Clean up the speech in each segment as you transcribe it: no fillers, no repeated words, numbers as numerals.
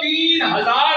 3000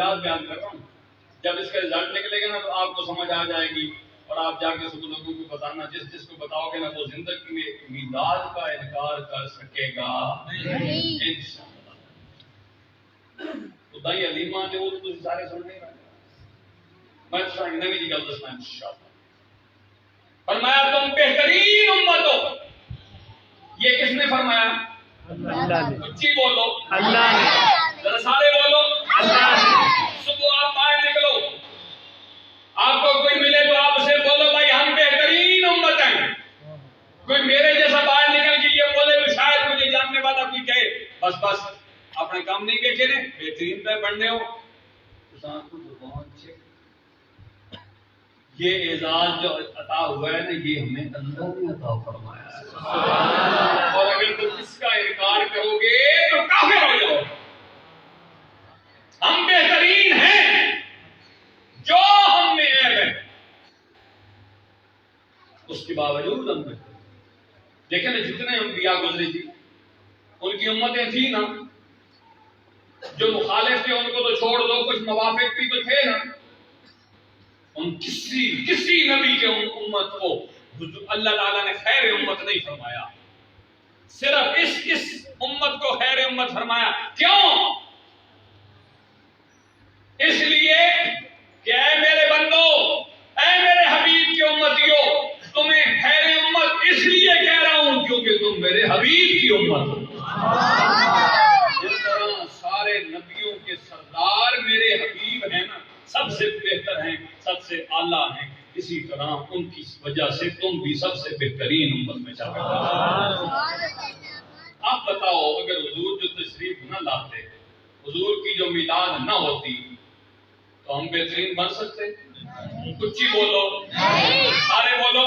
میلاد بیان کر رہا ہوں. جب اس کا رزلٹ نکلے گا نا تو آپ کو سمجھ آ جائے گی اور آپ جا کے سب لوگوں کو بتانا. جس کو بتاؤ گے نا وہ زندگی میں میلاد کا انکار کر سکے گا نہیں انشاءاللہ. تو دائی علیمہ جو وہ تو سارے سن نہیں رہے. میں تو نوی جی گل دسنا انشاءاللہ. فرمایا تم بہترین امت ہو. یہ کس نے فرمایا؟ اللہ نے. اچھی بولو اللہ نے. ذرا سارے بولو اللہ نے. صبح آپ باہر نکلو, آپ کو کوئی ملے تو آپ اسے بولو بھائی ہم بہترین امت ہیں. کوئی میرے جیسا باہر نکل کے یہ بولے تو شاید مجھے جاننے والا کوئی کہے بس اپنے کام نہیں دیکھے نا بہترین پہ بننے ہو. یہ اعزاز جو عطا ہوا ہے نا یہ ہمیں اللہ نے عطا فرمایا ہے. اور اگر تم اس کا انکار کرو گے تو کافر ہو جاؤ. ہم بہترین ہیں, جو ہم میں عیب ہے اس کے باوجود ہم بہترین. دیکھیں نا جتنے انبیاء گزرے تھی ان کی امتیں تھی نا, جو مخالف تھے ان کو تو چھوڑ دو, کچھ موافق بھی تو تھے نا. ان کسی نبی کے امت کو اللہ تعالیٰ نے خیر امت نہیں فرمایا, صرف اس امت کو خیر امت فرمایا. کیوں؟ اس لیے کہ اے میرے بندو, اے میرے حبیب کی امتیوں, تمہیں خیر امت اس لیے کہہ رہا ہوں کیونکہ تم میرے حبیب کی امت ہو. جس طرح سارے نبیوں کے سردار میرے حبیب ہیں نا, سب سے بہتر ہیں, سب سے اعلیٰ ہیں, اسی طرح ان کی وجہ سے تم بھی سب سے بہترین امت میں شامل ہو. آپ بتاؤ اگر حضور جو تشریف نہ لاتے, حضور کی جو میلاد نہ ہوتی تو ہم بہترین بن سکتے؟ کچھ ہی بولو سارے بولو.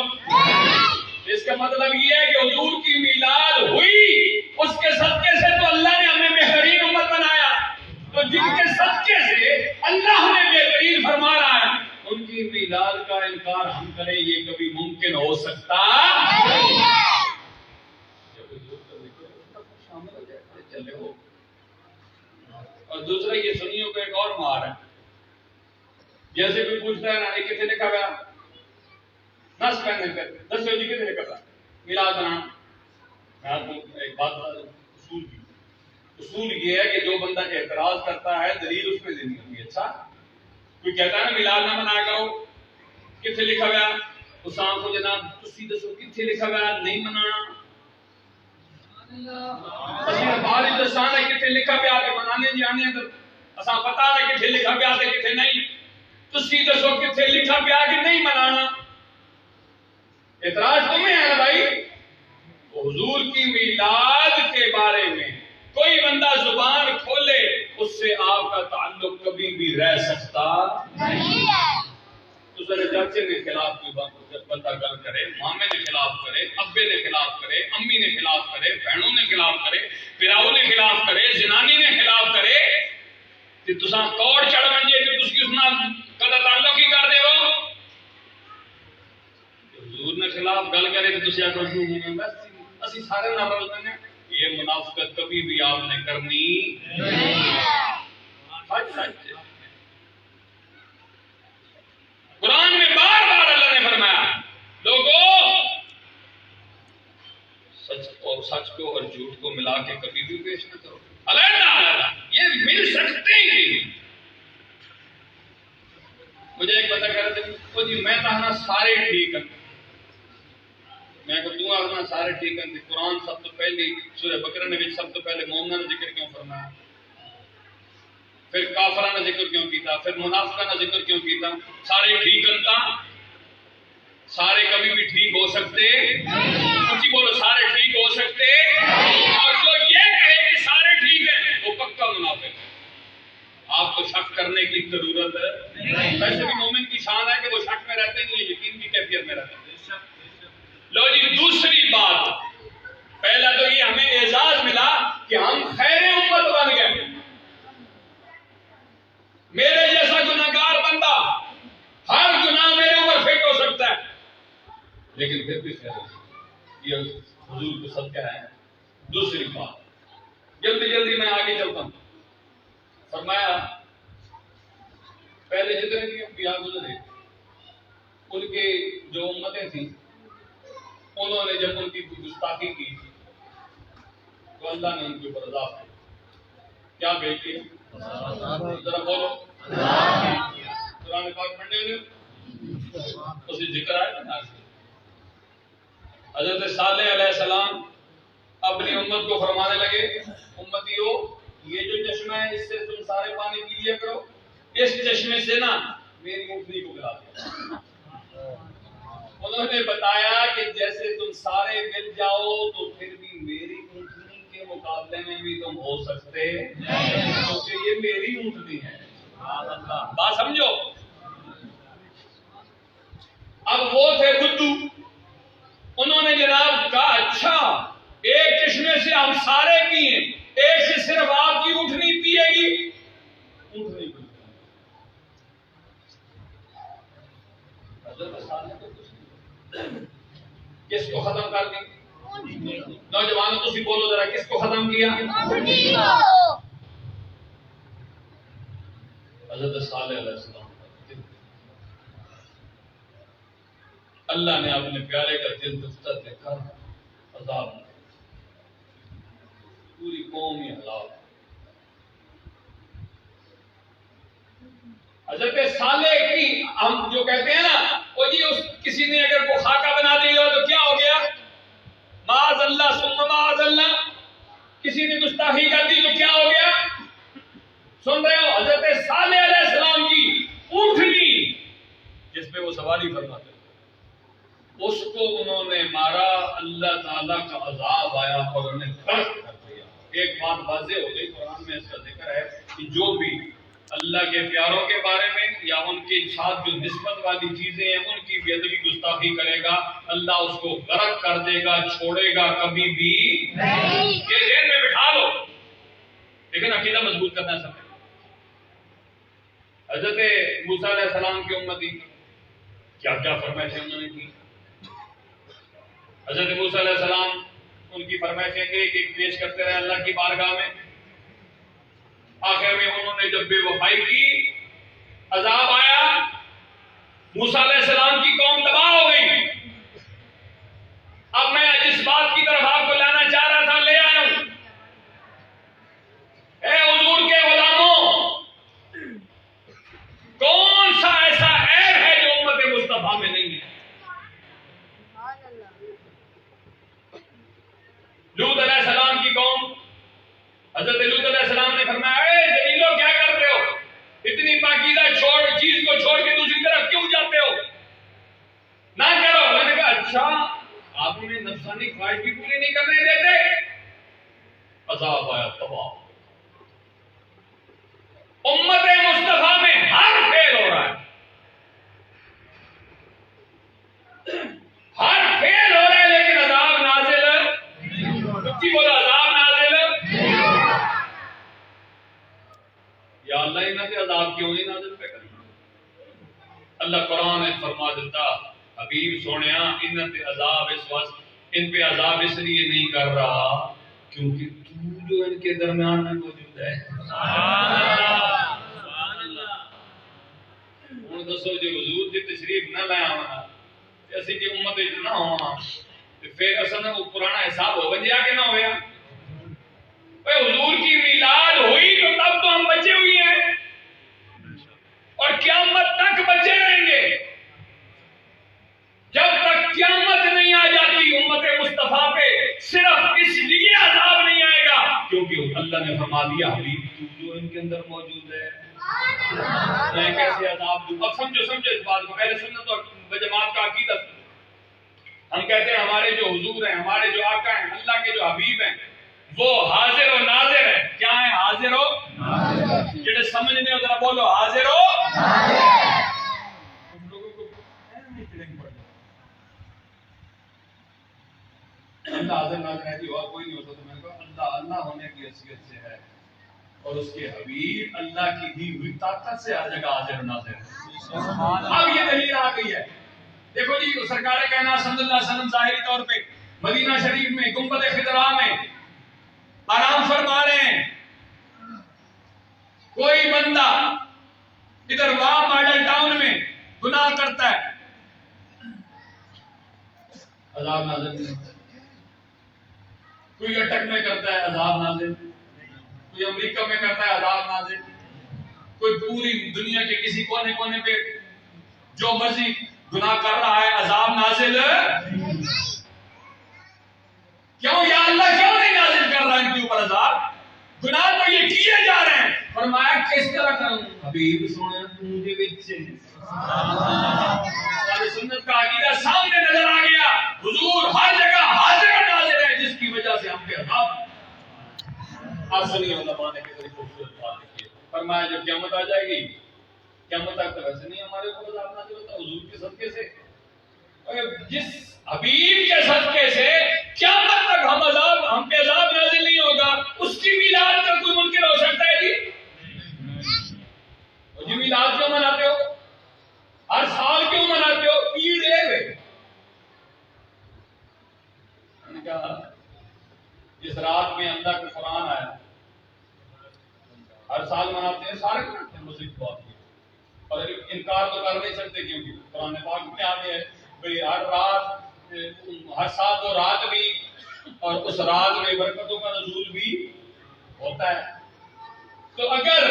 اس کا مطلب یہ ہے کہ حضور کی میلاد ہوئی, اس کے صدقے سے تو اللہ نے ہمیں بہترین امت بنایا. تو جن کے صدقے سے اللہ ہمیں بہترین فرما رہا ہے ان کی میلاد کا انکار ہم کریں, یہ کبھی ممکن ہو سکتا نہیں ہے. چلے ہو. اور دوسرا یہ سنیوں کا ایک اور مار ہے, جیسے کوئی پوچھتا ہے نا یہ کتنے لکھا گیا نس پہننے پہ 10 جی کتنے لکھا تھا میلاد بنانا. میں آپ کو ایک بات بتا دوں, اصول یہ ہے کہ جو بندہ اعتراض کرتا ہے دلیل اس میں دینی ہوتی ہے. اچھا کوئی کہتا ہے نا میلاد نہ منایا کرو, کتنے لکھا گیا اس آنکھ کو جناب تسی دسو کتنے لکھا گیا نہیں منانا. باہر ہندوستان ہے کتنے لکھا پیا کہ منانے جانے اگر اساں پتا ہے کتنے لکھا پیا تے کتنے نہیں, تسی دسو کتنے لکھا پیا کہ نہیں منانا. اعتراض تمہیں ہے نا بھائی. حضور کی میلاد کے بارے میں کوئی بندہ زبان کھولے اس سے آپ کا تعلق کبھی بھی رہ سکتا نہیں ہے. تو ذرا چاچے نے خلاف کوئی بندہ گل کرے, مامے نے خلاف کرے, ابے نے خلاف کرے, امی نے خلاف کرے, بہنوں نے خلاف کرے, پراؤ نے خلاف کرے, زنانی نے خلاف کرے, کہ تساں کوڑ چڑھ بنجے کہ تسی اس نال کدا تعلق ہی کر دے ہو. حضور نے خلاف گل کرے کہ تسی آکھو بس اسی سارے نال رل پے. یہ منافقت کبھی بھی آپ نے کرنی نہیں. سچ قرآن میں بار بار اللہ نے فرمایا لوگوں سچ کو اور جھوٹ کو ملا کے کبھی بھی پیش نہ کرو. علیحدہ یہ مل سکتے ہی نہیں. مجھے ایک بتا کر رہے جی میں کہنا سارے ٹھیک ہیں, میں تو آخنا سارے ٹھیک ہیں. قرآن سب تو پہلے سورہ بقرہ نے سب تو پہلے مومنوں نے ذکر کیوں فرمایا, پھر کافرہ نے ذکر کیوں کیتا, پھر منافقہ نے ذکر کیوں کیتا. سارے ٹھیک ہیں, سارے کبھی بھی ٹھیک ہو سکتے کچھ بولو سارے ٹھیک ہو سکتے. اور جو یہ کہے کہ سارے ٹھیک ہیں وہ پکا منافق ہے. آپ کو شک کرنے کی ضرورت ہے. ویسے بھی مومن کی شان ہے کہ وہ شک میں رہتے ہیں, یقین کی کیفیت میں رہتے ہیں. لو جی دوسری بات, پہلا تو یہ ہمیں اعزاز ملا کہ ہم خیر امت بن گئے. میرے جیسا گناہگار بندہ ہر گناہ میرے اوپر فٹ ہو سکتا ہے لیکن پھر بھی خیر یہ حضور کو صدقہ ہے. دوسری بات جلدی میں آگے چلتا ہوں. فرمایا پہلے جتنے بھی انبیاء گزرے ان کے جو امتیں تھیں انہوں نے جب ان کی گستاخی کی تو اللہ نے ان کے اوپر عذاب کیا. کیا بھیج دیا؟ ذرا بولو. قرآن پاک پڑھنے میں اسی ذکر ہے نا. حضرت صالح علیہ السلام اپنی امت کو فرمانے لگے امتیو یہ جو چشمہ ہے اس سے تم سارے پانی پی لیا کرو, اس چشمے سے نا میری اونٹنی کو گرا دیا. انہوں نے بتایا کہ جیسے تم سارے مل جاؤ تو پھر بھی میری اونٹنی کے مقابلے میں بھی تم ہو سکتے کیونکہ یہ میری اونٹنی ہے. بات سمجھو. اب وہ تھے بدھو, انہوں نے جناب کہا اچھا ایک چشمے سے ہم سارے پیئیں, ایک سے صرف آپ کی اونٹنی پیے گی. اونٹنی کو کس کو ختم کر دی؟ نوجوانوں تسی بولو ذرا, کس کو ختم کیا؟ حضرت صالح علیہ السلام. اللہ نے اپنے پیارے کا دل دفتر دیکھا, عذاب پوری قوم ہی ہلاک. حضرت صالح کی ہم جو کہتے ہیں نا وہ جی اس کسی نے اگر وہ خاکہ بنا دیا تو کیا ہو گیا؟ معاذ اللہ ثم معاذ اللہ. کسی نے گستاخی کر دی تو کیا ہو گیا؟ سن رہے ہو؟ حضرت صالح علیہ السلام کی اونٹنی جس پہ وہ سواری فرماتے اس کو انہوں نے مارا, اللہ تعالیٰ کا عذاب آیا اور انہیں غرق کر دیا. ایک بات واضح ہو گئی, قرآن میں اس کا ذکر ہے کہ جو بھی اللہ کے پیاروں کے بارے میں یا ان کے ساتھ جو نسبت والی چیزیں ہیں ان کی بے ادبی گستاخی کرے گا اللہ اس کو غرق کر دے گا, چھوڑے گا کبھی بھی نہیں. یہ ذہن میں بٹھا لو. لیکن عقیدہ مضبوط کرنا سب. حضرت موسیٰ علیہ السلام کی امتی کیا کیا فرمائشیں انہوں نے کی. حضرت موسیٰ علیہ السلام ان کی فرمائشیں ایک ایک پیش کرتے رہے اللہ کی بارگاہ میں. آخر میں انہوں نے جب بے وفائی کی, عذاب آیا, موسیٰ علیہ السلام کی قوم تباہ ہو گئی. اب میں جس بات کی طرف آپ کو لانا چاہ رہا تھا لے آیا ہوں. اے حضور کے غلاموں, کون سا ایسا عیب ہے جو امت مصطفیٰ میں نہیں ہے؟ لوط علیہ السلام کی قوم, حضرت لوط علیہ السلام نے فرمایا اے ذلیلو کیا کرتے ہو, اتنی پاکیزہ چیز کو چھوڑ کے دوسری طرف کیوں جاتے ہو, نہ کرو. میں نے کہا اچھا آپ انہیں نفسانی خواہش بھی پوری نہیں کرنے دیتے. عذاب آیا, تباہ. امت مصطفیٰ میں ہر فیل ہو رہا ہے, ہر فیل ہو رہا ہے, لیکن عذاب نازل کی بولا عذاب نازل. یا اللہ انہاں سے عذاب کیوں نہیں نازل پہ کرنا. اللہ قرآن نے فرما دیتا حبیب سونیا انہاں سے عذاب اس وقت ان پہ عذاب اس لیے نہیں کر رہا کیونکہ تو جو ان کے درمیان میں موجود ہے. ہوں دسو جو حضور کی تشریف نہ لایا ہونا اسی کی امت نہ ہونا پھر اصل وہ پرانا حساب ہو بن جا کے نہ ہویا. حضور کی میلاد ہوئی تو تب تو ہم بچے ہوئی ہیں اور قیامت تک بچے رہیں گے. جب تک قیامت نہیں آ جاتی امت مصطفیٰ پہ صرف اس لیے عذاب نہیں آئے گا کیونکہ اللہ نے فرما دیا حبیب تو جو ان کے اندر موجود ہے میں کیسے عذاب دوں. اب سمجھو اس بات کو. پہلے سنت اور جماعت کا عقیدہ ہم کہتے ہیں ہمارے جو حضور ہیں, ہمارے جو آقا ہیں, اللہ کے جو حبیب ہیں وہ حاضر و ناظر ہیں. کیا ہے حاضر و ناظر؟ جڑے سمجھنے ہو ذرا بولو حاضر و ناظر. اللہ حاضر ناظر ہے کہ اور کوئی نہیں ہوتا. تو میں نے کہا اللہ اللہ ہونے کی حیثیت سے ہے اور اس کے حبیب اللہ کی دی ہوئی طاقت سے ہر جگہ حاضر و ناظر ہے. اب یہ دلیل آ گئی ہے. دیکھو جی سرکار کائنات صلی اللہ علیہ وسلم ظاہری طور پہ مدینہ شریف میں گنبد خضرا میں آرام فرما رہے ہیں. کوئی بندہ ادھر وہاں عذاب نازل نہیں ہوتا. کوئی اٹک میں کرتا ہے عذاب نازل, کوئی امریکہ میں کرتا ہے عذاب نازل, کوئی پوری دنیا کے کسی کونے کونے پہ جو مرضی گناہ کر رہا ہے عذاب نازل. کیوں یا اللہ کیوں نہیں نازل کر رہا ان کے اوپر عذاب؟ گناہ تو یہ کیے جا رہے ہیں. فرمایا کس طرح کروں؟ حبیب سونے مجھے وچ سنت کا عقیدہ سامنے نظر آ گیا. حضور ہر جگہ نازل ہے جس کی وجہ سے ہم پہ عذاب. آسانی علماء نے کتنی خوبصورت بات لکھی ہے. فرمایا جب قیامت آ جائے گی, قیامت تک تو ویسے نہیں ہمارے اوپر عذاب نازل ہوتا حضور کے صدقے سے. جس حبیب کے صدقے سے قیامت تک ہم پہ عذاب نازل نہیں ہوگا, اس کی میلاد کا کوئی منکر ہو سکتا ہے جی؟ جی میلاد کیوں مناتے ہو؟ ہر سال کیوں مناتے ہو؟ عید ہے. میں نے کہا جس رات میں اللہ کا قرآن آیا ہر سال مناتے ہیں, سارے مناتے ہیں, مزید بات کی. اور انکار تو کر نہیں سکتے کیونکہ قرآن پاک میں آتے ہیں بھئی ہر رات, ہر سال وہ رات بھی اور اس رات میں برکتوں کا نزول بھی ہوتا ہے. تو اگر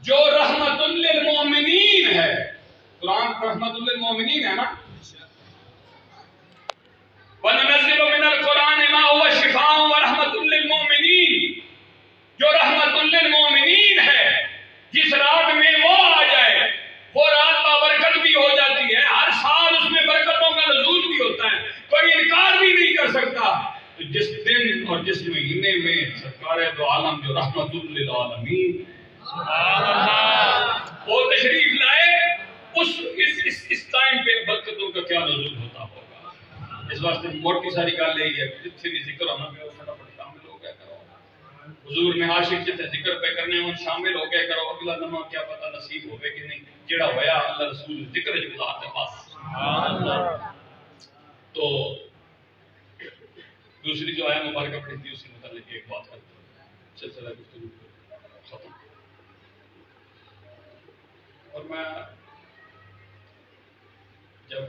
جو رحمت للمومنین ہے, قرآن رحمت للمومنین ہے نا, وَنُنَزِّلُ مِنَ الْقُرْآنِ مَا هُوَ شِفَاءٌ وَرَحْمَةٌ لِّلْمُؤْمِنِينَ, جو رحمت للمومنین ہے, جس رات میں وہ آ جائے وہ رات بابرکت بھی ہو جاتی ہے, ہر سال اس میں برکتوں کا نزول بھی ہوتا ہے, کوئی انکار بھی نہیں کر سکتا. تو جس دن اور جس مہینے میں سرکار دو عالم جو رحمت للعالمین وہ تشریف لائے, اس ٹائم پہ برکتوں کا کیا نزول ہوتا ہوگا. اس واسطے موٹی ساری گل یہی ہے کہ جتنے بھی ذکر ہونا پہ فٹافٹ شامل ہو گیا کرو. حضور میں عاشق جتنے ذکر پہ کرنے ہوں شامل ہو گیا کرو. اگلا لمحہ کیا پتہ نصیب ہوئے کہ نہیں, جڑا ہویا اللہ رسول ذکر جلات ہے بس. تو دوسری جو آیا مبارکہ پڑھی تھی اس کے متعلق ایک بات کرتے ہیں, سلسلہ گفتگو ختم. اور میں جب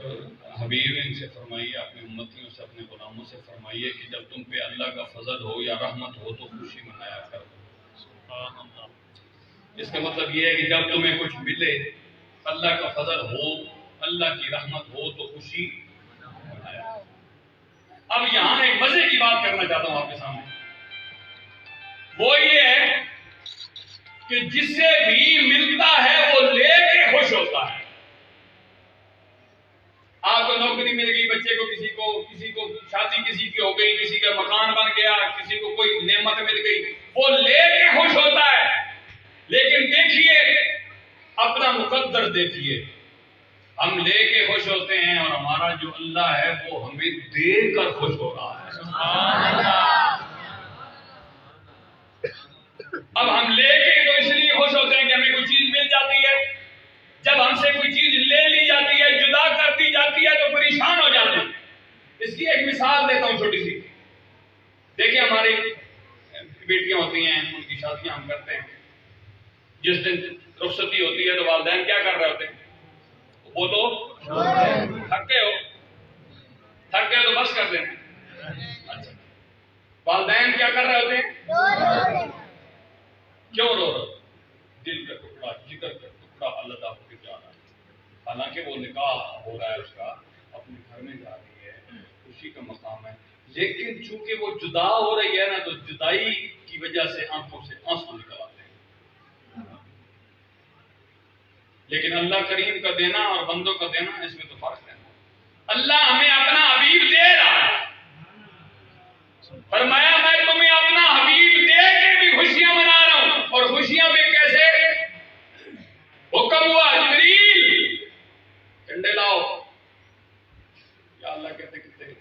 حبیب ان سے فرمائیے, اپنے امتیوں سے اپنے غلاموں سے فرمائیے کہ جب تم پہ اللہ کا فضل ہو یا رحمت ہو تو خوشی منایا کرو. اس کا مطلب یہ ہے کہ جب تمہیں کچھ ملے, اللہ کا فضل ہو, اللہ کی رحمت ہو تو خوشی منایا. اب یہاں ایک مزے کی بات کرنا چاہتا ہوں آپ کے سامنے. وہ یہ ہے کہ جسے بھی ملتا ہے وہ لے کے خوش ہوتا ہے. آپ کو نوکری مل گئی بچے کو, کسی کو شادی کسی کی ہو گئی, کسی کا مکان بن گیا, کسی کو کوئی نعمت مل گئی, وہ لے کے خوش ہوتا ہے. لیکن دیکھیے اپنا مقدر دیکھیے, ہم لے کے خوش ہوتے ہیں اور ہمارا جو اللہ ہے وہ ہمیں دے کر خوش ہو رہا ہے. اب ہم لے کے تو اس لیے خوش ہوتے ہیں کہ ہمیں کوئی چیز مل جاتی ہے, جب ہم سے کوئی چیز لے لی جاتی ہے, جدا کر دی جاتی ہے تو پریشان ہو جاتے ہیں. اس کی ایک مثال دیتا ہوں چھوٹی سی. دیکھیں ہماری بیٹیاں ہوتی ہیں, ان کی شادیاں ہم کرتے ہیں, جس دن رخصتی ہوتی ہے تو والدین کیا کر رہے ہوتے ہیں؟ وہ تو تھکے ہو تو بس کر دیں. اچھا, والدین کیا کر رہے ہوتے ہیں؟ کیوں رو رہے؟ دل کا ٹکڑا, جگر کا ٹکڑا اللہ تعالیٰ کے جا رہا ہے. حالانکہ وہ نکاح ہو رہا ہے, اس کا اپنے گھر میں جا رہی ہے, خوشی کا مقام ہے, لیکن چونکہ وہ جدا ہو رہی ہے نا تو جدائی کی وجہ سے آنکھوں سے آنسو نکل آتے ہیں. لیکن اللہ کریم کا دینا اور بندوں کا دینا اس میں تو فرق ہے. اللہ ہمیں اپنا حبیب دے رہا ہے, فرمایا میں تمہیں اپنا حبیب دے کے بھی خوشیاں منا رہا ہوں. اور خوشیاں بھی کیسے؟ حکم ہوا جبریل کنڈے لاؤ. یا اللہ کہتے کہتے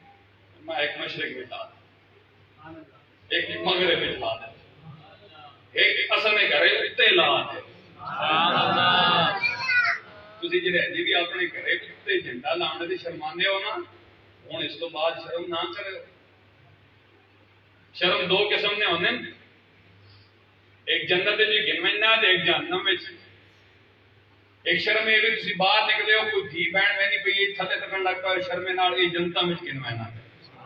میں ایک مشرق میں لا دے, ایک مغرب میں لا دے, ایک اصل میں گھر اتنے لا دے. تسی جی بھی اپنے گھرے اتنے جھنڈا لانے سے شرمانے ہو نا, ہوں اس تو بعد شرم نہ کرو. شرم دو قسم نے ہونے, ایک جنت جی گنونا ایک جہنم. ایک شرم یہ بھی تسی باہر نکلے ہو, کوئی دھی بہن میں نہیں پی تھلے تکن لگ پا, شرمے نال یہ جنتا میں گنوانا.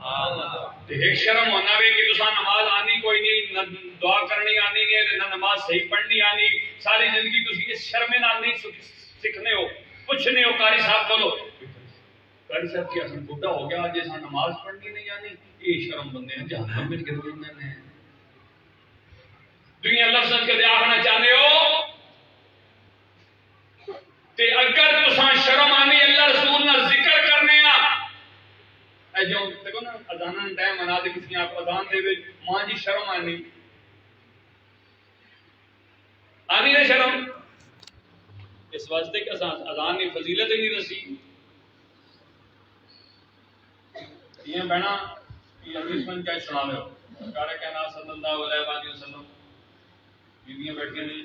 ایک شرم ہونا بھی کہ تساں نماز آنی کوئی نہیں، نہ دعا کرنی آنی نہیں ہے، نہ نماز صحیح پڑھنی آنی، ساری زندگی تسی اس شرم نال نہیں سیکھنے ہو، پوچھنے ہو قاری صاحب بولو قاری صاحب کی اصل بڈھا ہو گیا جیسا نماز پڑھنی نہیں آنی، یہ شرم بندے ہیں جہنم میں گر گئے ہیں۔ دنیا لفظ کے آخنا چاہتے ہو کہ اگر تساں شرم آنی اللہ رسول نہ ذکر کرنے اے جو دیکھو نا اذان ٹائم منا دے کسی آپ اذان دے وچ ماں جی شرم آنی نہ شرم، اس واسطے کہ اذان کی فضیلت ہی نہیں دسی۔ یہ بہنا یہ حدیث من کیا سنا لو کارے کہنا صلی اللہ علیہ وسلم بیویاں بیٹھ گئی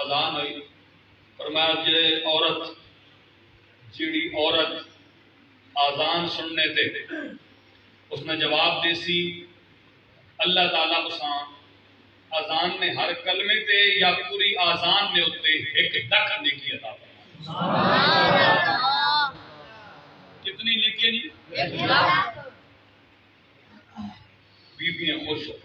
اذان ہوئی فرمایا جیڑی عورت آزان سننے تے اس نے جواب دے سی اللہ تعالیٰ اسان آزان میں ہر کلمے تے یا پوری آزان میں ہوتے ایک ڈک نیکی عطا فرمائے۔ کتنی نیکی جی؟ بیویاں خوش ہو،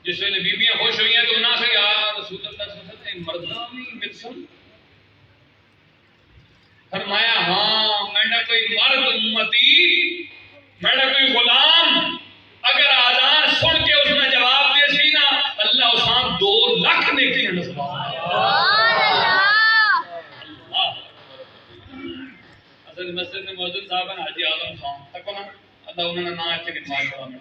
جس ویلے بیویاں خوش ہوئی ہیں تو انہاں سے یا رسول اللہ صلی اللہ علیہ وسلم مردانی مثل فرمایا ہاں میرا کوئی مرد امتی میرا کوئی غلام اگر آزان سن کے اس نے جواب دے سی نا اللہ اسان 2 لاکھ نیکی ہے اصل مسجد میں موجود صاحب ہیں حاجی اعظم خان تک نا اللہ انہوں نے نہ اچھے نماز پڑھا میں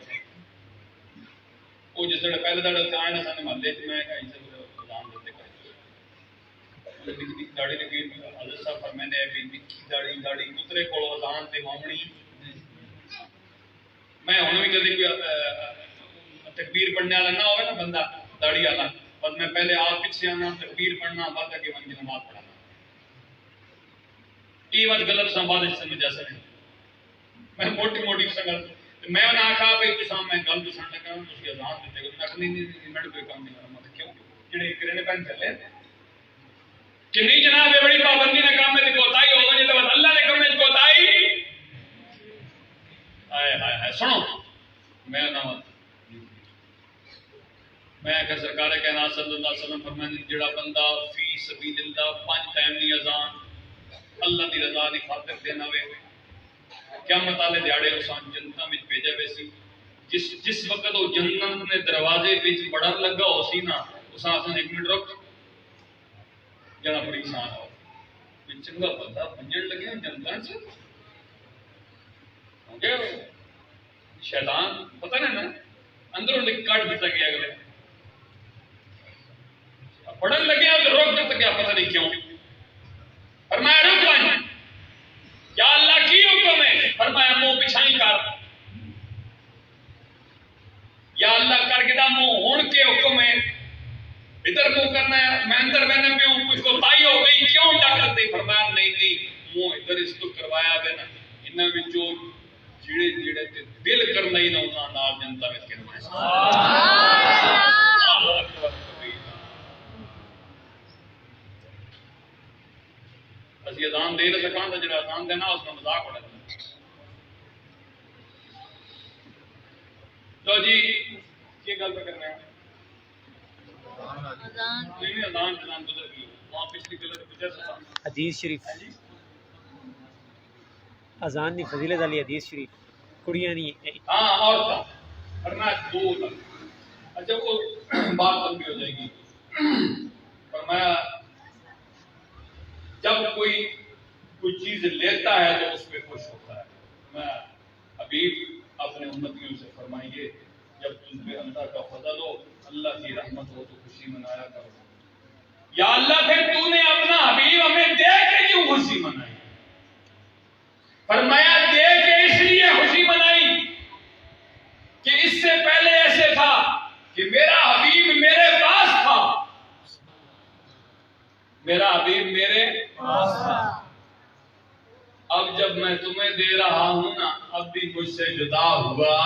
وہ جس طرح پہلے دڑ سے آئے نا سن محلے میں کہیں سے اذان دیتے داڑھی لگی حضرت صاحب فرمانے ہیں داڑھی کترے کو اذان تے مامنی میں ہن بھی کدی تکبیر پڑھنے والا نہ ہوے نا بندہ داڑھی والا پر میں پہلے آپ پیچھے آنا تکبیر پڑھنا بعد کے من کی نماز پڑھنا یہ بات غلط سمجھ سمجھ جا سکے میں موٹی سنگل میں نے آخا بھائی تساں میں گل دسن لگا تسی اذان دیتے میں آخ نہیں میں کوئی کام نہیں کرنا کیوں جڑے کرنے پہن چلے کہ نہیں جناب یہ بڑی پابندی نے کام میں کوتاہی ہو گئی تو اللہ نے کام میں کوتاہی ہائے سنو میں کہ سرکار کائنات صلی اللہ علیہ وسلم فرمانے جڑا بندہ فی سبیل اللہ 5 ٹائم دی اذان اللہ دی رضا دی خاطر دینا وے قیامت والے دیہاڑے اسان جنتاں وچ بھیجا وے سی جس وقت وہ جنت نے دروازے وچ بڑھن لگا ہو سی نا اسان 1 منٹ رک جڑا بڑی انسان ہو چنگا بندہ بنجن لگے جنتاں چ شیطان پتہ نہیں نا اندروں کٹ دیتا گیا اگلے پڑھن لگے تو روک دیتا گیا پتہ نہیں کیوں فرمایا رک وائیں یا اللہ کی حکم ہے فرمایا منہ پچھائی کر یا اللہ کر کے دا منہ ہون کے حکم ہے ادھر منہ کرنا ہے میں اندر بہنے پہ ہوں کچھ کو تائی ہو گئی کیوں ڈاکتے فرمایا نہیں منہ ادھر اس کو کروایا دینا انہاں میں جو جڑے تے دل کرنا ہی نہ انہاں نال جنتا وچ کرنا ہے اللہ اکبر اسی اذان دے نہ سکاں تے جڑا اذان دینا اس کا مذاق اڑا تو جی یہ گل کرنا ہے حدیث شریف اذان دی فضیلت والی حدیث شریف کڑیاں نہیں ہاں اور فرمایا 2 لاکھ اچھا وہ بات لمبی ہو جائے گی فرمایا جب کوئی چیز لیتا ہے تو اس پہ خوش ہوتا ہے میں حبیب اپنے امتیوں سے فرمائیے جب تم پہ اللہ کا فضل ہو اللہ کی رحمت ہو تو خوشی منایا کرو یا اللہ پھر تو نے اپنا حبیب ہمیں دے کے کیوں خوشی منائی فرمایا دے کے اس لیے خوشی منائی کہ اس سے پہلے ایسے تھا کہ میرا حبیب میرے پاس تھا میرا حبیب میرے پاس تھا اب جب میں تمہیں دے رہا ہوں نا اب بھی مجھ سے جدا ہوا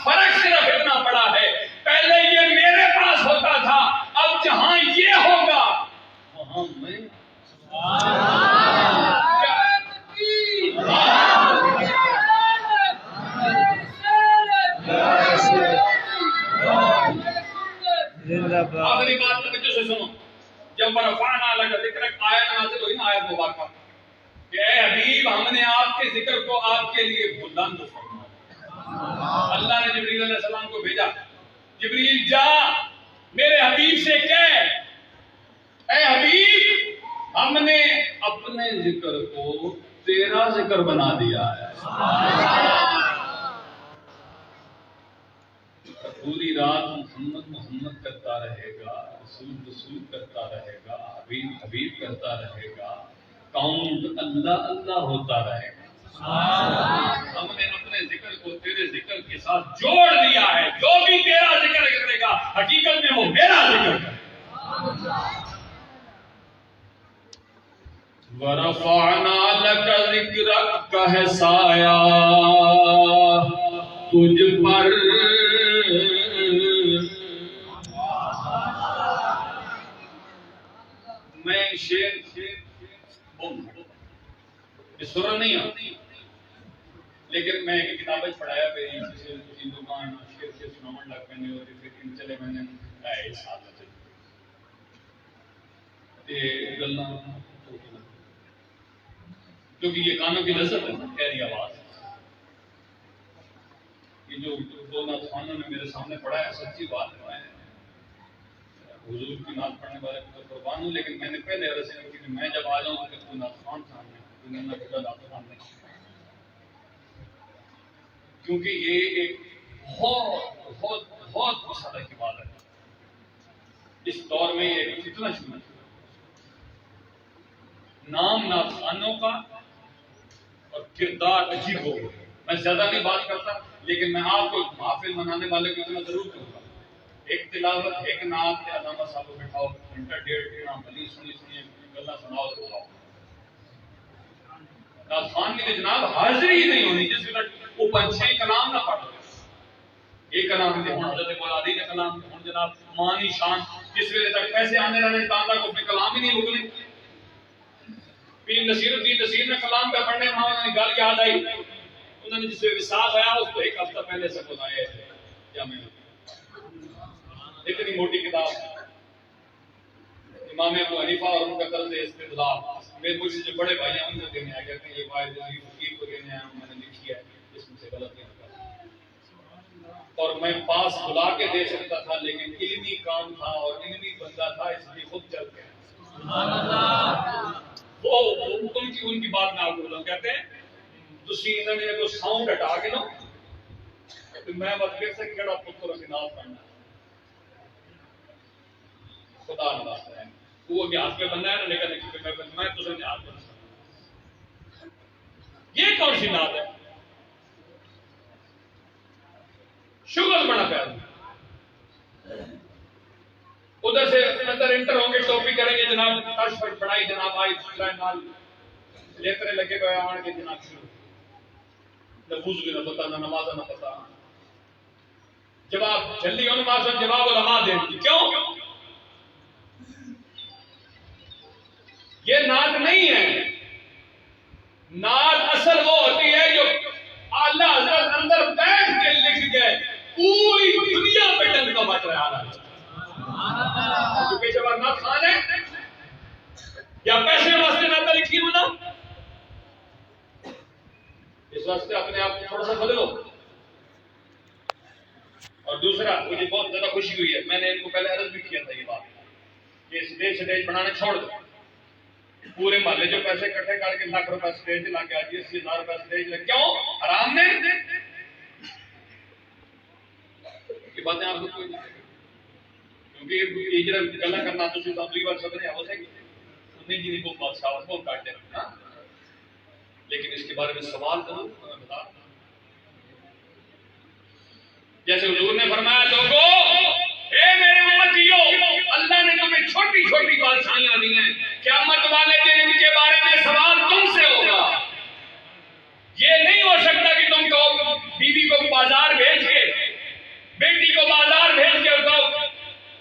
فرق صرف اتنا پڑا ہے پہلے یہ میرے پاس ہوتا تھا اب جہاں یہ ہوگا وہاں میں جو ورفعنا لک ذکرک آیت نازل ہوئی نا، آیت مبارکہ کہ اے حبیب ہم نے آپ کے ذکر کو آپ کے لیے بلند فرمایا۔ اللہ نے جبریل علیہ السلام کو بھیجا، جبریل جا میرے حبیب سے کہہ اے حبیب ہم نے اپنے ذکر کو تیرا ذکر بنا دیا ہے۔ پوری رات محمد محمد کرتا رہے گا، رسول رسول کرتا رہے گا، حبیب حبیب کرتا رہے گا، کاؤنٹ اللہ اللہ ہوتا رہے گا۔ ہم نے اپنے ذکر کو تیرے ذکر کے ساتھ جوڑ دیا ہے، جو بھی تیرا ذکر کرے گا حقیقت میں وہ میرا ذکر کرے گا۔ وَرَفَعْنَا لَكَ ذِكْرَكَ کا ہے سایہ تجھ پر، میں شیر سرن نہیں آتی لیکن میں ایک کتاب پڑھایا پہ کسی دکان شیر سے سناون لگ پہ نہیں ہوتی پھر چلے میں نے ایک ساتھ گلنا کیونکہ یہ کانوں کی لذت ہے گہری آواز۔ یہ جو دو ناتخوانوں نے میرے سامنے پڑھا ہے سچی بات ہے، میں حضور کی نعت پڑھنے والے کو قربان ہوں، لیکن میں نے پہلے عرض کیا کہ میں جب آ جاؤں تو کوئی ناتخوان سامنے کیونکہ یہ ایک بہت بہت بہت مسئلہ کی بات ہے۔ اس دور میں یہ فتنہ شروع ہے، نام ناتخوانوں کا اور کردار عجیب ہو گیا۔ میں زیادہ نہیں بات کرتا لیکن میں آپ کو محافل منانے والے کو اتنا ضرور کہوں گا، ایک تلاوت ایک نعت کے علامہ صاحب کو بٹھاؤ، گھنٹہ ڈیڑھ گھنٹہ بلی سنی سنیے گلا سناؤ تو کھاؤ۔ ناتخوان کی جناب حاضری ہی نہیں ہونی جس وقت وہ پنچھے کلام نہ پڑھ ایک کلام کے حضرت مولادی نے کلام ہوں جناب مانی شان جس ویلے تک پیسے آنے رہنے تاندہ کو اپنے کلام ہی نہیں رکنے۔ پیر نصیر الدین نصیر نے کلام پہ پڑھنے وہاں نے گل یاد آئی، انہوں نے جس وصال آیا اس کو ایک ہفتہ پہلے سے بتایا کیا میں اتنی موٹی کتاب امام ابو حنیفہ اور ان کا طرز استدلال میرے مجھ سے جو بڑے بھائی ہیں ان کو دینے آئے کہتے ہیں یہ واحد فقیر کو دینے آیا ہوں، میں نے لکھی ہے اس میں سے غلطیاں اور میں پاس بلا کے دے سکتا تھا لیکن علمی کام تھا اور علمی بندہ تھا اس لیے خود چل گیا۔ وہ ان کی بات میں آپ کو بولوں کہتے ہیں تسی انہوں نے جو ساؤنڈ ہٹا کے نا تو میں بس دیکھ سکتا کہڑا پتر سے ناز پڑھنا خدا نہ واسطہ ہے وہ بھی ہاتھ پہ بننا ہے نا لیکن میں تو سمجھے ہاتھ پہ یہ کون سی نعت ہے؟ شغل بڑا پیدا ادھر سے اندر انٹر ہوں گے ٹوپی کریں گے جناب تش پر بڑائی جناب آئی نال لیترے لگے گئے آن کے جناب شروع نہ وضو نہ پتا نہ نماز نہ پتا جواب جلدی ہو نماز جواب علماء دیں گے کیوں؟ یہ نعت نہیں ہے، نعت اصل وہ ہوتی ہے جو اعلیٰ حضرت اندر بیٹھ کے لکھ گئے پوری دنیا پہ ڈنکا بچ رہا ہے کیونکہ جب نعت خان ہے یا پیسے واسطے نعت لکھی ہونا اس واسطے اپنے آپ کو تھوڑا سا بدلو۔ اور دوسرا مجھے بہت زیادہ خوشی ہوئی ہے، میں نے ان کو پہلے عرض بھی کیا تھا یہ بات کہ سٹیج بنانے چھوڑ دو، پورے محلے جو پیسے اکٹھے کر کے لاکھ روپے سٹیج لا کے آجیے 80,000 روپے سٹیج لے کیوں حرام نے یہ باتیں آپ کو کوئی نہیں کیونکہ یہ جڑا گلا کرنا تو صرف اگلی بار سب نے ہو سکے انہیں جی کو بادشاہ کو کاٹ دے لیکن اس کے بارے میں سوال کروں میں بتا جیسے حضور نے فرمایا لوگوں اے میرے امتیو اللہ نے تمہیں چھوٹی چھوٹی بادشاہیاں دی ہیں قیامت والے دن ان کے بارے میں سوال تم سے ہوگا۔ یہ نہیں ہو سکتا کہ تم کہو بیوی کو بازار بھیج کے بیٹی کو بازار بھیج کے کہو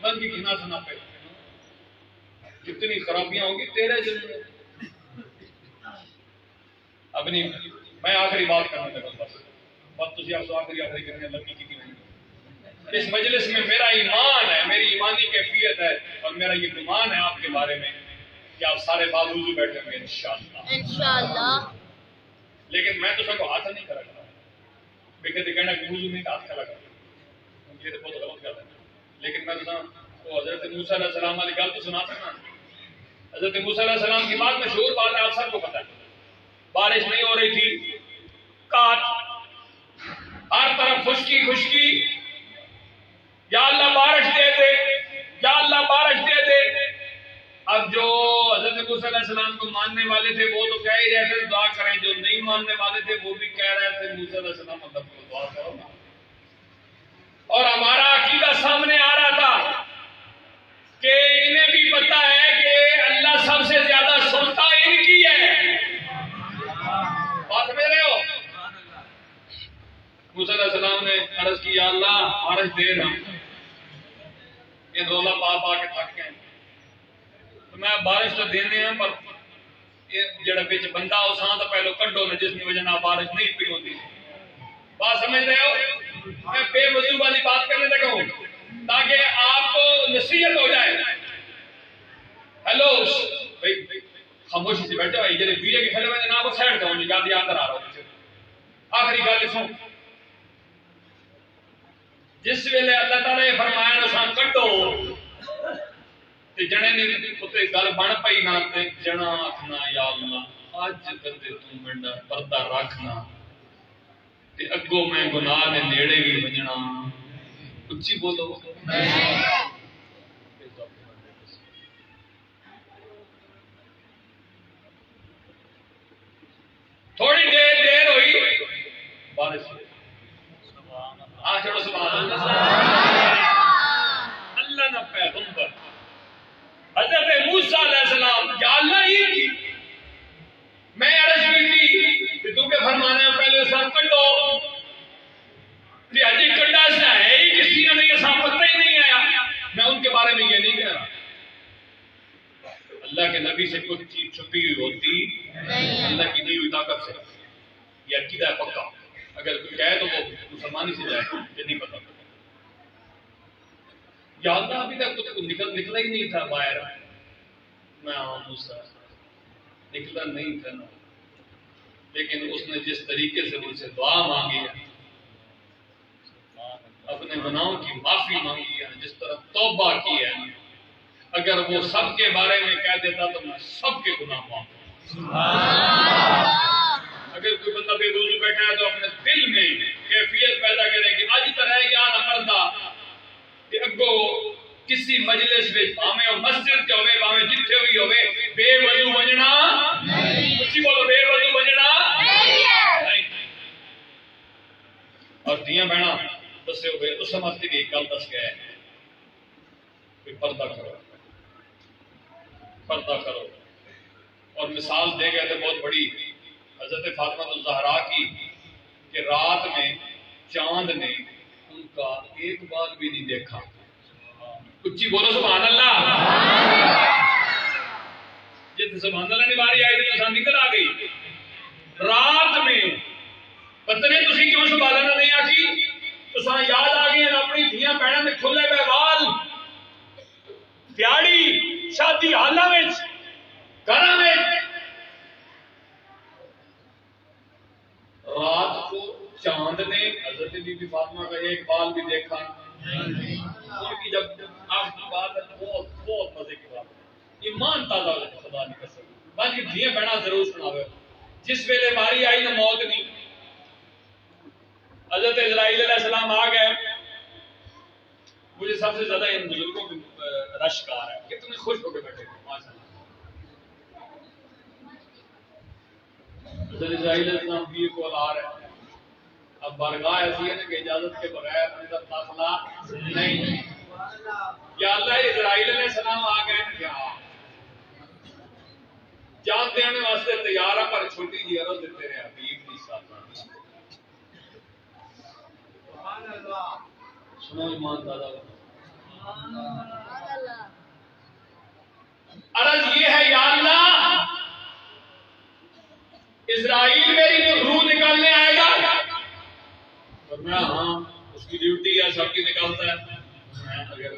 بند کی گھنا سنا پہ کتنی خرابیاں ہوگی تیرے دل میں اپنی میں آخری بات کرنے لگا بس تھی آپ آخری کرنے لگی کی نہیں اس مجلس میں میرا ایمان ہے، میری ایمانی کیفیت ہے اور میرا یہ گمان ہے آپ کے بارے میں کہ آپ سارے باوضو بیٹھے ہوں گے انشاءاللہ۔ لیکن میں تو سب کو ہاتھ نہیں کرا گا، میں کہتے کہنا کہ وضو نہیں ہاتھ کھڑا کر، یہ تو بہت غلط کر ہے۔ لیکن میں تو وہ حضرت موسیٰ علیہ السلام والی گل تو سنا سکنا۔ حضرت موسیٰ علیہ السلام کی بات مشہور بات ہے، آپ سب کو پتہ ہے۔ بارش نہیں ہو رہی تھی، کاٹ، ہر طرف خشکی خشکی، یا اللہ بارش دے دے، یا اللہ بارش دے دے۔ اب جو حضرت موسیٰ علیہ السلام کو ماننے والے تھے وہ تو کہہ ہی رہے تھے دعا کریں، جو نہیں ماننے والے تھے وہ بھی کہہ رہے تھے موسیٰ علیہ السلام مطلب کو دعا کرو۔ اور ہمارا عقیدہ سامنے آ رہا تھا کہ انہیں بھی پتا ہے کہ اللہ سب سے زیادہ سنتا ان کی ہے۔ بات سمجھ رہے ہو؟ موسیٰ علیہ السلام نے عرض کی، یا اللہ بارش دے رہا ہوں، یہ رولا پا پا کے تھک گئے، تو میں بارش تو دینے ہیں پر جڑا بچ بندہ اساں تو پہلو کڈو نہ جس کی وجہ نہ بارش نہیں پی ہوتی۔ بات سمجھ رہے ہو؟ میں بے وضو والی بات کرنے لگا ہوں تاکہ آپ کو نصیحت ہو جائے۔ ہیلو بھائی خاموشی سے بیٹھے بھائی، جڑے بیڑے کے کھڑے ہوئے جناب وہ سائڈ جاؤ، یاد اندر آ رہا ہوں۔ آخری گل سن، جس ویلے اللہ تعالیٰ نے فرمایا نساں کٹو تے جنے نے تے گل بن پئی نہ تے جنا آکھنا یا اللہ اج کدے تو منڈا پردہ رکھنا تے اگوں میں گناہ دے نیڑے بھی وجنا۔ اچھی بولو۔ تھوڑی دیر ہوئی بارش آخر سبحان اللہ۔ اللہ نہ پیغمبر حضرت موسیٰ علیہ السلام یا اللہ ہی کی میں عرض کی تھی تو کہ فرمانے پہلے سب کٹو کہ حجی کٹا سے ہے ہی کسی نے یہ سب پتہ ہی نہیں آیا۔ میں ان کے بارے میں یہ نہیں کہہ رہا، اللہ کے نبی سے کچھ چیز چھپی ہوئی ہوتی اللہ کی دی ہوئی طاقت سے، یہ عقیدہ ہے پکا۔ اگر کوئی کہے تو وہ مسلمانی سے جائے، یہ نہیں پتا۔ یا اللہ ابھی تک کچھ نکلا ہی نہیں تھا باہر، میں موسیٰ نکلا نہیں تھا نا، لیکن اس نے جس طریقے سے مجھ سے دعا مانگی ہے، اپنے گناہوں کی معافی مانگی ہے، جس طرح توبہ کی ہے، اگر وہ سب کے بارے میں کہہ دیتا تو میں سب کے گناہ معاف کروں۔ اگر کوئی بندہ بے وضو بیٹھا ہے تو اپنے دل میں کیفیت پیدا کرے کہ آج طرح یا نہ پردہ کہ اگو کسی مجلس میں بھاویں اور مسجد کے ہوئے بھاویں جتھے ہوئی ہوئے بے وضو بننا اچھی بولو، بے وضو بننا نہیں۔ اور دیاں بہنا دسے ہوئے اس سمجھتے کہ ایک گل دس گئے کہ پردہ کرو، پردہ کرو۔ اور مثال دے گئے تھے بہت بڑی حضرت فاطمہ الزہرا کی کہ رات میں چاند نے ان کا ایک بار بھی نہیں دیکھا۔ اچھی بولو سبحان اللہ۔ جب سبحان اللہ نے باری آئی تو انسان نکل آ گئی رات میں، پتہ نہیں تسی کیوں سبحان اللہ نہیں آکی، تساں یاد آ گئی اپنی دھیاں بہنوں میں کھلے ہوئے وال، دیہڑی شادی حالاں وچ گھراں وچ رات کو چاند نے حضرت بی بی فاطمہ کا ایک بال بھی دیکھا۔ ان کی جب آپ کی بات ہے بہت بہت مزے کی بات ہے، ایمان تازہ ہو جائے خدا کی قسم۔ باقی دھیاں بہنا ضرور سناوے، جس ویلے باری آئی نہ موت نہیں، حضرت اسرائیل علیہ السلام آ گئے۔ مجھے سب سے زیادہ ان بزرگوں کی رش کا ہے، کتنے خوش ہو کے بیٹھے ماشاء اللہ۔ حضرت اسرائیل علیہ السلام بھی کو آ رہے ہیں، اب بارگاہ ایسی ہے کہ اجازت کے بغیر اندر داخلہ نہیں۔ یا اللہ اسرائیل علیہ السلام آ گئے کیا جان دینے واسطے تیار ہے، پر چھوٹی جی عرض دیتے رہے حبیب کی ساتھ سنو ایمان دادا۔ عرض یہ ہے یا اللہ اسرائیل میری روح نکالنے آئے گا؟ فرمایا ہاں، اس کی ڈیوٹی ہے سب کی نکالتا ہے. میں اگر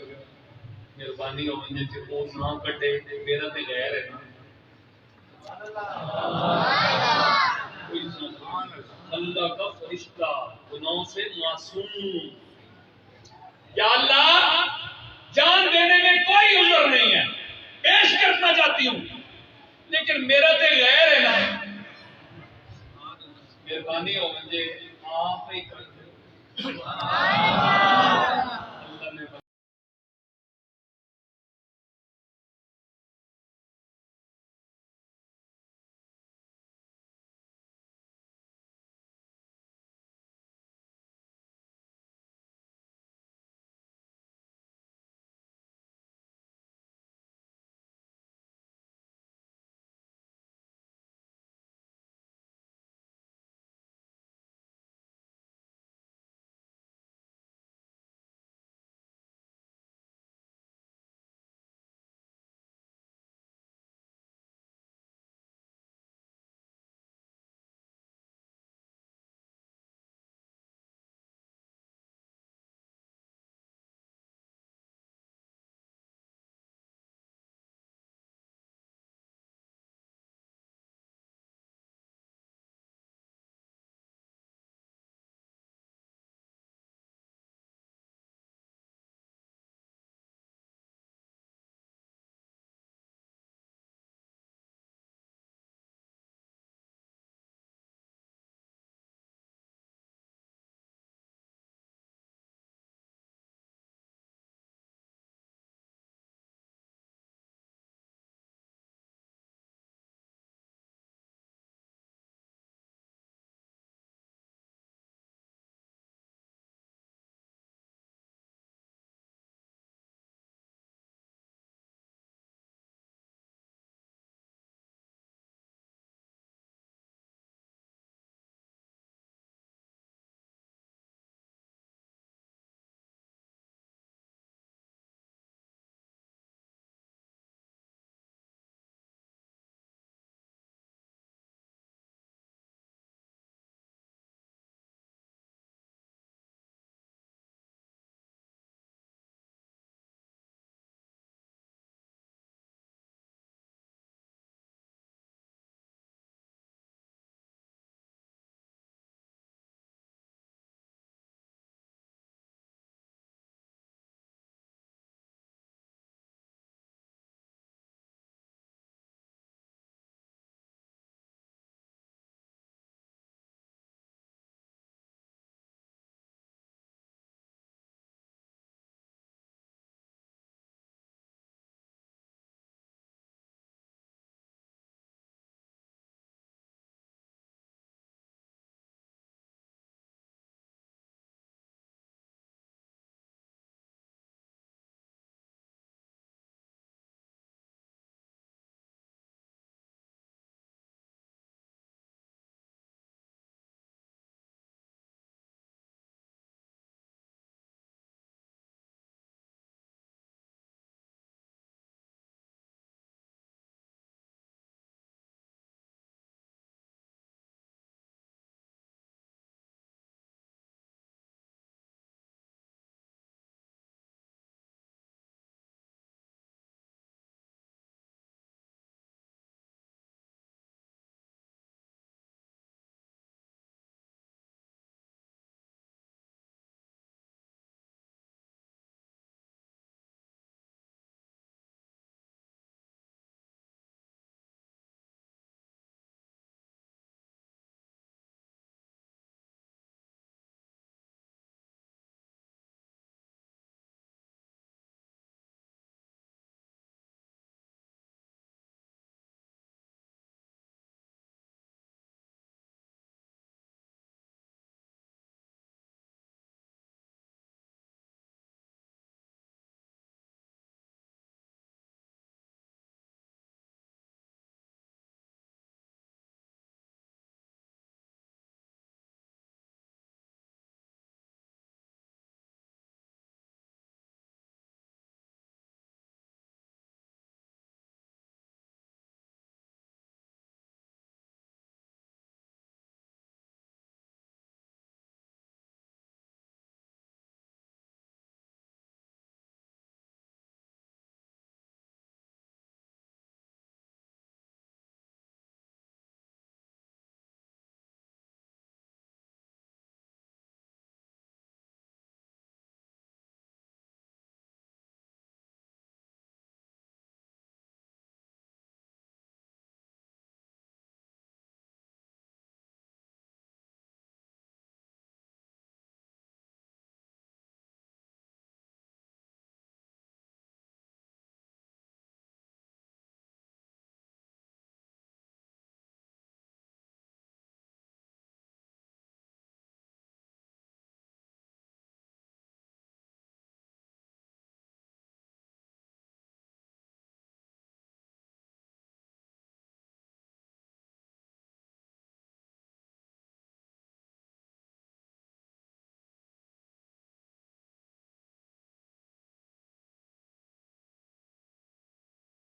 مہربانی ہو مجھے جو وہ نہ کٹے میرا تے غیر ہے نا. کوئی اللہ کا فرشتہ گناہوں سے معصوم. یا اللہ جان دینے میں کوئی عذر نہیں ہے، پیش کرنا چاہتی ہوں، لیکن میرا تے غیر ہے نا. مہربانی ہو مجھے آپ ہی کر دو.